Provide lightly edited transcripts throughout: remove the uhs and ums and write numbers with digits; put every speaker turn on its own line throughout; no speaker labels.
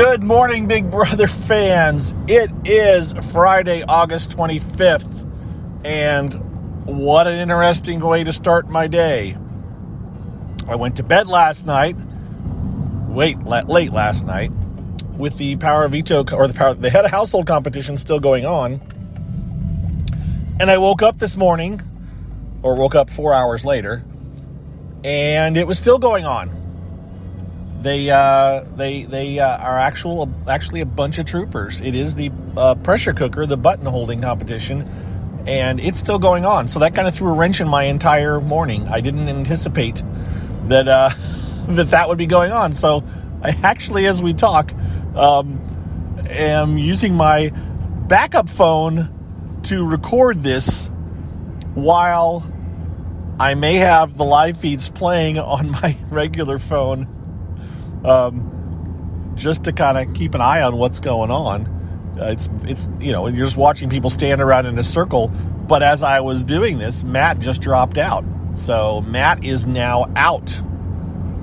Good morning, Big Brother fans. It is Friday, August 25th, and what an interesting way to start my day. I went to bed last night, late last night, with the Power of Veto, or the Head of Household competition still going on, and I woke up this morning, or woke up 4 hours later, and it was still going on. They are actually a bunch of troopers. It is the pressure cooker, the button holding competition, and it's still going on. So that kind of threw a wrench in my entire morning. I didn't anticipate that that would be going on. So I actually, as we talk, am using my backup phone to record this while I may have the live feeds playing on my regular phone. Just to kind of keep an eye on what's going on. It's you're just watching people stand around in a circle. But as I was doing this, Matt just dropped out. So Matt is now out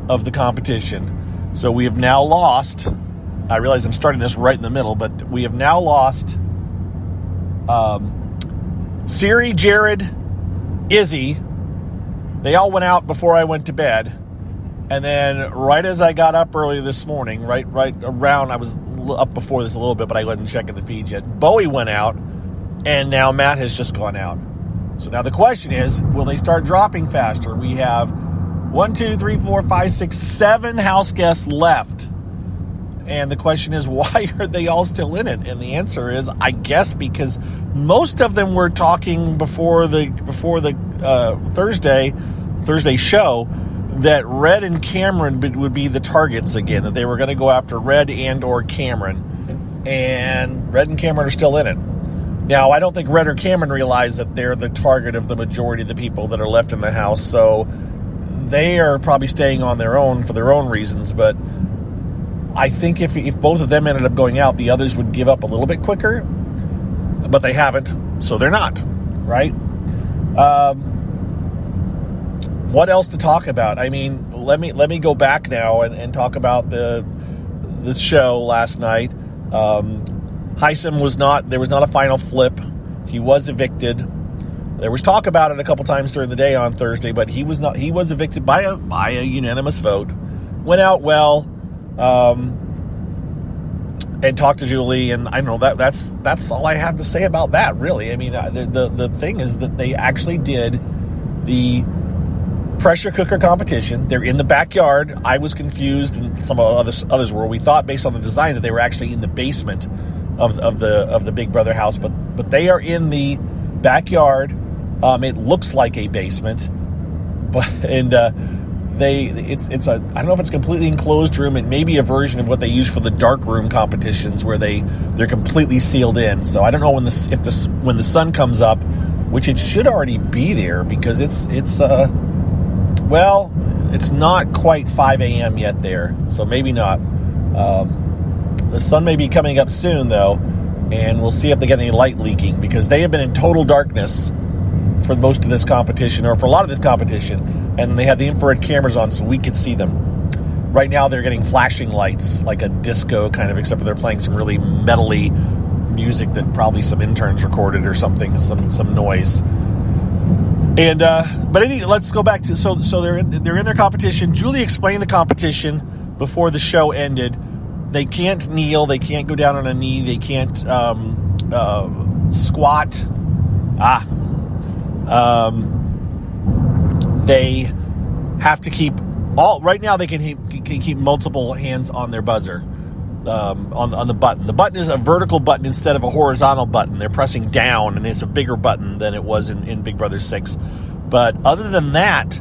of the competition. So we have now lost. I realize I'm starting this right in the middle, but we have now lost Siri, Jared, Izzy. They all went out before I went to bed. And then right as I got up early this morning, right around, I was up before this a little bit, but I wasn't checking the feed yet. Bowie went out, and now Matt has just gone out. So now the question is, will they start dropping faster? We have 7 house guests left. And the question is, why are they all still in it? And the answer is, I guess because most of them were talking before the Thursday show that Red and Cameron would be the targets again, that they were going to go after Red and or Cameron. And Red and Cameron are still in it. Now, I don't think Red or Cameron realize that they're the target of the majority of the people that are left in the house, so they are probably staying on their own for their own reasons. But I think if both of them ended up going out, the others would give up a little bit quicker, but they haven't, so they're not, right? What else to talk about? I mean, let me go back now and talk about the show last night. Hisam there was not a final flip. He was evicted. There was talk about it a couple times during the day on Thursday, but he was evicted by a unanimous vote. Went out well, and talked to Julie, and I don't know, that's all I have to say about that, really. I mean, the thing is that they actually did the pressure cooker competition. They're in the backyard. I was confused, and some others were. We thought, based on the design, that they were actually in the basement of the Big Brother house, but they are in the backyard. It looks like a basement, I don't know if it's a completely enclosed room. It may be a version of what they use for the dark room competitions, where they're completely sealed in. So I don't know when the sun comes up, which it should already be there, because it's not quite 5 a.m. yet there, so maybe not. The sun may be coming up soon, though, and we'll see if they get any light leaking, because they have been in total darkness for most of this competition, or for a lot of this competition, and they had the infrared cameras on so we could see them. Right now they're getting flashing lights, like a disco kind of, except for they're playing some really metally music that probably some interns recorded or something, some noise. And but anyway, let's go back to so they're in their competition. Julie explained the competition before the show ended. They can't kneel, they can't go down on a knee, they can't squat. They have to keep right now. They can keep multiple hands on their buzzer, on the button. The button is a vertical button instead of a horizontal button. They're pressing down, and it's a bigger button than it was in Big Brother 6. But other than that,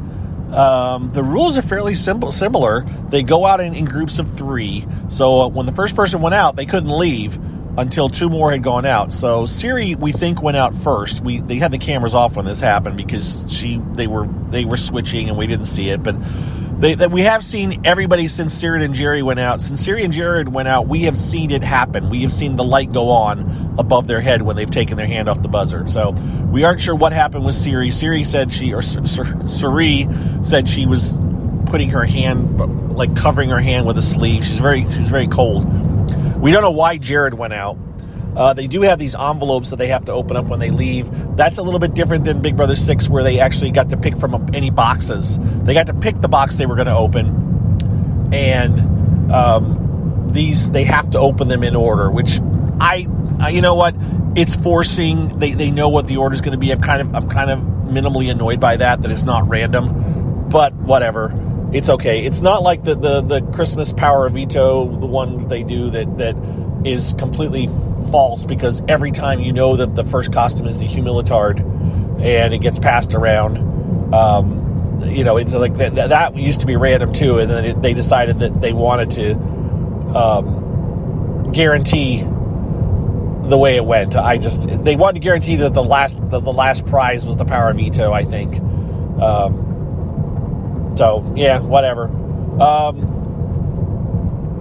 the rules are fairly similar. They go out in groups of 3. So when the first person went out, they couldn't leave until 2 more had gone out. So Siri, we think, went out first. They had the cameras off when this happened, because they were switching and we didn't see it. But we have seen everybody since Siri and Jerry went out. Since Siri and Jared went out, we have seen it happen. We have seen the light go on above their head when they've taken their hand off the buzzer. So we aren't sure what happened with Siri. Siri said Siri said she was putting her hand, like covering her hand with a sleeve. She was very cold. We don't know why Jared went out. They do have these envelopes that they have to open up when they leave. That's a little bit different than Big Brother 6, where they actually got to pick from any boxes. They got to pick the box they were going to open, and these, they have to open them in order, which I you know what? It's forcing. They know what the order is going to be. I'm kind of minimally annoyed by that it's not random, but whatever. It's okay. It's not like the Christmas Power of Veto, the one that they do that is completely false, because every time you know that the first costume is the Humilitard and it gets passed around, it's like that used to be random too, and then they decided that they wanted to guarantee the way it went. They wanted to guarantee that the last prize was the Power of Veto, I think. So yeah, whatever.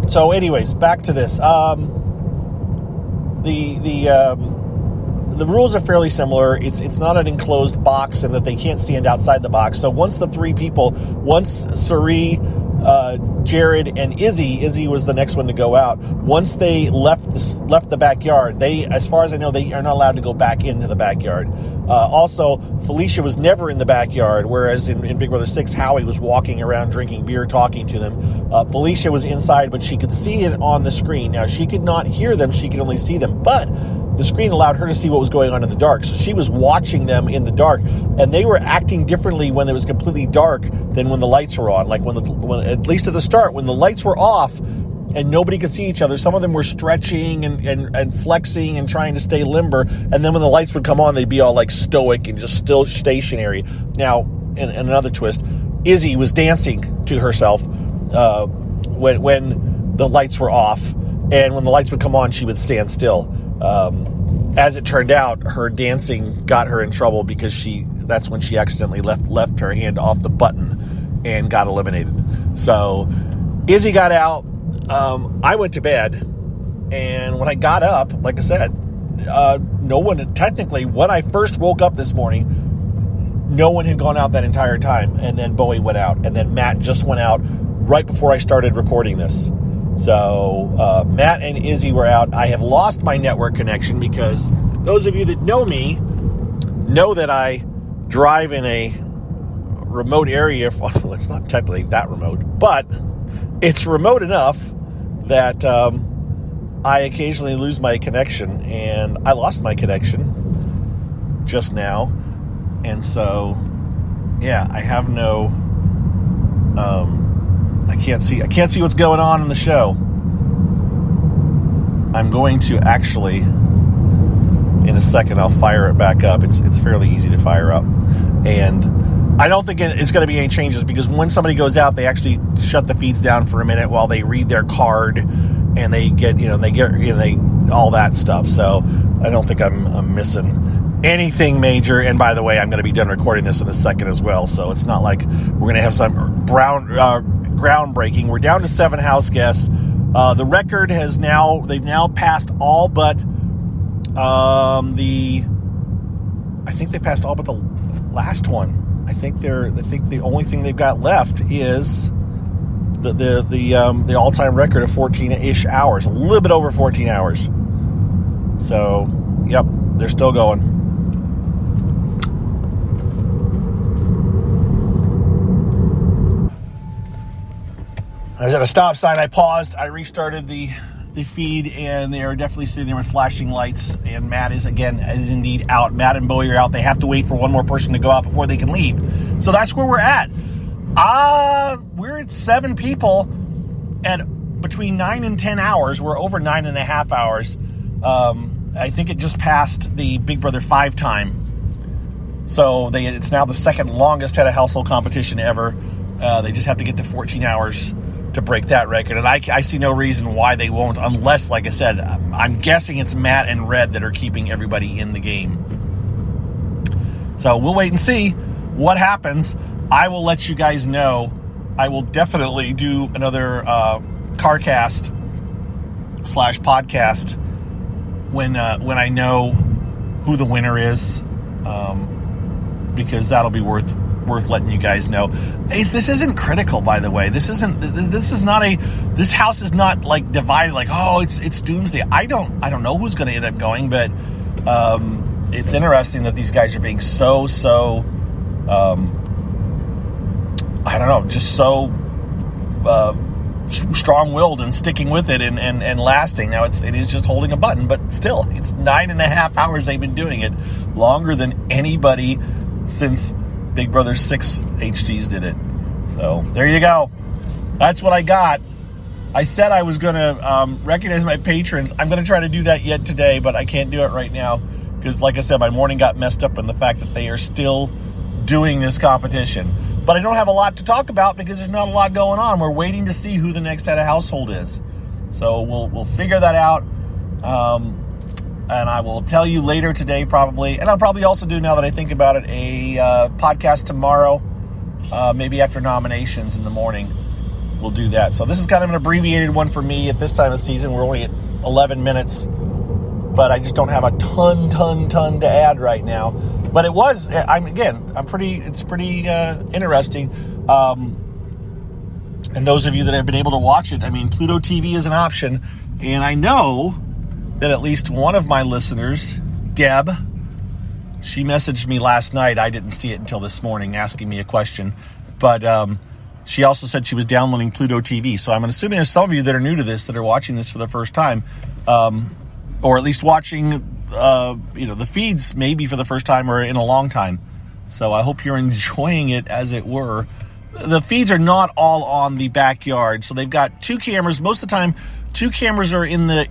So anyways, back to this. The rules are fairly similar. It's not an enclosed box, and that they can't stand outside the box. So once Cirie, Jared, and Izzy was the next one to go out. Once they left the backyard, as far as I know, they are not allowed to go back into the backyard. Also, Felicia was never in the backyard, whereas in Big Brother 6, Howie was walking around drinking beer, talking to them. Felicia was inside, but she could see it on the screen. Now, she could not hear them, she could only see them, but the screen allowed her to see what was going on in the dark. So she was watching them in the dark, and they were acting differently when it was completely dark than when the lights were on. Like when at least at the start, when the lights were off and nobody could see each other, some of them were stretching and flexing and trying to stay limber. And then when the lights would come on, they'd be all like stoic and just still stationary. Now, in another twist, Izzy was dancing to herself when the lights were off, and when the lights would come on, she would stand still. As it turned out, her dancing got her in trouble, because that's when she accidentally left her hand off the button and got eliminated. So Izzy got out. I went to bed, and when I got up, like I said, no one, technically, when I first woke up this morning, no one had gone out that entire time, and then Bowie went out, and then Matt just went out right before I started recording this. So Matt and Izzy were out. I have lost my network connection, because those of you that know me know that I drive in a remote area. Well, it's not technically that remote, but it's remote enough that I occasionally lose my connection, and I lost my connection just now. And so, yeah, I have no... I can't see what's going on in the show. I'm going to actually, in a second, I'll fire it back up. It's fairly easy to fire up, and I don't think it's going to be any changes, because when somebody goes out, they actually shut the feeds down for a minute while they read their card, and they get all that stuff. So I don't think I'm missing anything major. And by the way, I'm going to be done recording this in a second as well, so it's not like we're going to have some groundbreaking. We're down to 7 house guests. The record they've now passed all but I think they passed all but the last one. I think the only thing they've got left is the all-time record of 14-ish hours, a little bit over 14 hours. So, yep, they're still going. I was at a stop sign. I paused. I restarted the feed, and they are definitely sitting there with flashing lights. And Matt is indeed out. Matt and Bowie are out. They have to wait for one more person to go out before they can leave. So that's where we're at. We're at 7 people, and between 9 and 10 hours. We're over 9.5 hours. I think it just passed the Big Brother 5 time. So it's now the second longest head of household competition ever. They just have to get to 14 hours to break that record, and I see no reason why they won't, unless, like I said, I'm guessing it's Matt and Red that are keeping everybody in the game. So we'll wait and see what happens. I will let you guys know. I will definitely do another CarCast /podcast when I know who the winner is, because that'll be worth worth letting you guys know. Hey, this isn't critical, by the way. This house is not like divided, like, oh, it's doomsday. I don't know who's going to end up going, but it's interesting that these guys are being so I don't know, just so strong-willed and sticking with it and lasting. Now it is just holding a button, but still, it's 9.5 hours they've been doing it, longer than anybody since Big Brother 6 HGs did it. So there you go. That's what I got. I said I was going to recognize my patrons. I'm going to try to do that yet today, but I can't do it right now because, like I said, my morning got messed up in the fact that they are still doing this competition. But I don't have a lot to talk about because there's not a lot going on. We're waiting to see who the next head of household is. So we'll figure that out. And I will tell you later today probably. And I'll probably also do, now that I think about it, a podcast tomorrow, maybe after nominations in the morning. We'll do that. So this is kind of an abbreviated one for me at this time of season. We're only at 11 minutes. But I just don't have a ton to add right now. But it was, it's pretty interesting. And those of you that have been able to watch it, I mean, Pluto TV is an option. And I know that at least one of my listeners, Deb, she messaged me last night. I didn't see it until this morning, asking me a question. But she also said she was downloading Pluto TV. So I'm assuming there's some of you that are new to this, that are watching this for the first time, or at least watching the feeds maybe for the first time or in a long time. So I hope you're enjoying it, as it were. The feeds are not all on the backyard, so they've got 2 cameras. Most of the time, 2 cameras are in the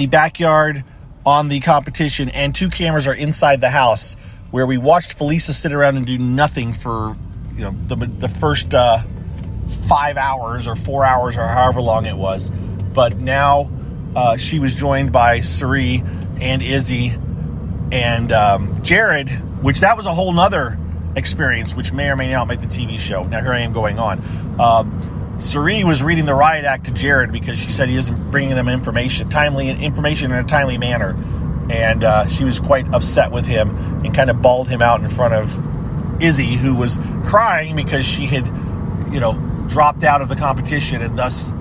backyard on the competition, and 2 cameras are inside the house, where we watched Felisa sit around and do nothing for the first 5 hours or 4 hours or however long it was. But now she was joined by Cirie and Izzy and Jared, which that was a whole nother experience, which may or may not make the TV show. Now here I am going on. Cirie was reading the riot act to Jared because she said he isn't bringing them timely information in a timely manner. And she was quite upset with him and kind of bawled him out in front of Izzy, who was crying because she had, dropped out of the competition, and thus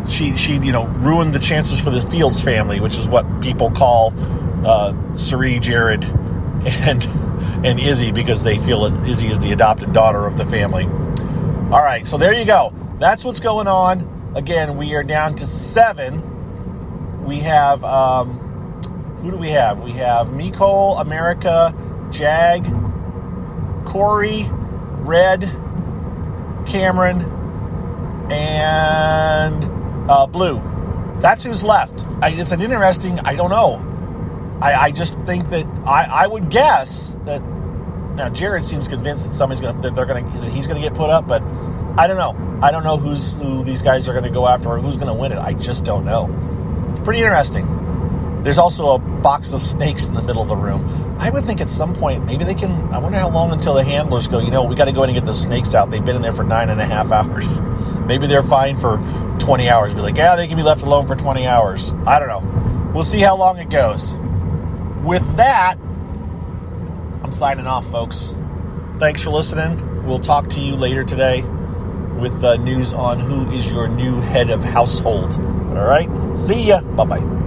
she ruined the chances for the Fields family, which is what people call Cirie, Jared, and Izzy, because they feel that Izzy is the adopted daughter of the family. All right, so there you go. That's what's going on. Again, we are down to 7. We have, who do we have? We have Mecole, America, Jag, Corey, Red, Cameron, and Blue. That's who's left. It's an interesting, I don't know. I just think that I would guess that now Jared seems convinced that he's gonna get put up, but I don't know. I don't know who these guys are gonna go after or who's gonna win it. I just don't know. It's pretty interesting. There's also a box of snakes in the middle of the room. I would think at some point, maybe they can, I wonder how long until the handlers go, we got to go in and get the snakes out. They've been in there for 9.5 hours. Maybe they're fine for 20 hours. Be like, yeah, they can be left alone for 20 hours. I don't know. We'll see how long it goes. With that, I'm signing off, folks. Thanks for listening. We'll talk to you later today with news on who is your new head of household. All right? See ya. Bye-bye.